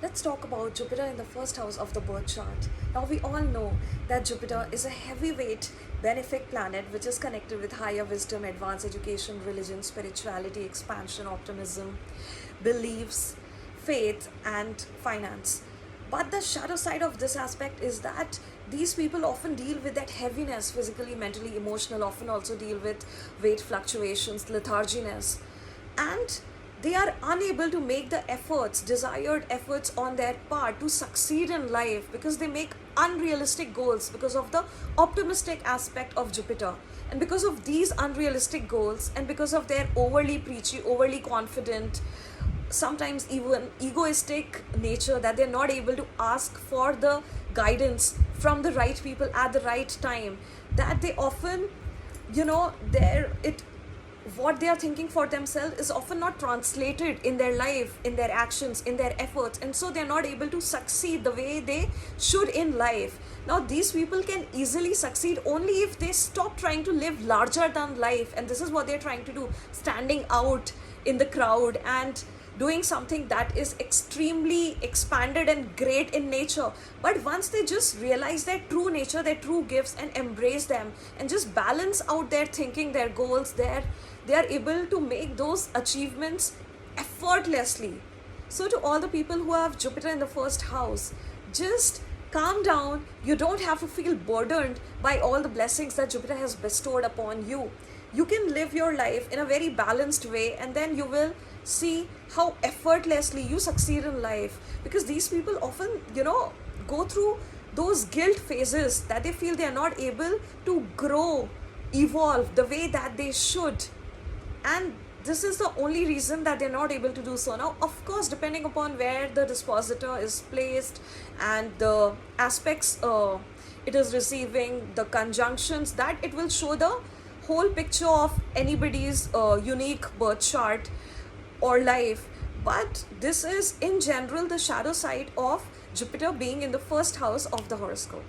Let's talk about Jupiter in the first house of the birth chart. Now, we all know that Jupiter is a heavyweight benefic planet which is connected with higher wisdom, advanced education, religion, spirituality, expansion, optimism, beliefs, faith, and finance. But the shadow side of this aspect is that these people often deal with that heaviness physically, mentally, emotional, often also deal with weight fluctuations, letharginess, and they are unable to make the efforts, desired efforts on their part to succeed in life because they make unrealistic goals because of the optimistic aspect of Jupiter. And because of these unrealistic goals, and because of their overly preachy, overly confident, sometimes even egoistic nature, that they're not able to ask for the guidance from the right people at the right time, that they often, they're it what they are thinking for themselves is often not translated in their life, in their actions, in their efforts, and so they're not able to succeed the way they should in life. Now, these people can easily succeed only if they stop trying to live larger than life, and this is what they're trying to do, standing out in the crowd and doing something that is extremely expanded and great in nature. But once they just realize their true nature, their true gifts, and embrace them, and just balance out their thinking, their goals, they are able to make those achievements effortlessly. So to all the people who have Jupiter in the first house, just calm down. You don't have to feel burdened by all the blessings that Jupiter has bestowed upon you. You can live your life in a very balanced way, and then you will see how effortlessly you succeed in life. Because these people often, go through those guilt phases, that they feel they are not able to grow, evolve the way that they should, and this is the only reason that they're not able to do so. Now, of course, depending upon where the dispositor is placed and the aspects it is receiving, the conjunctions, that it will show the whole picture of anybody's unique birth chart or life. But this is in general the shadow side of Jupiter being in the first house of the horoscope.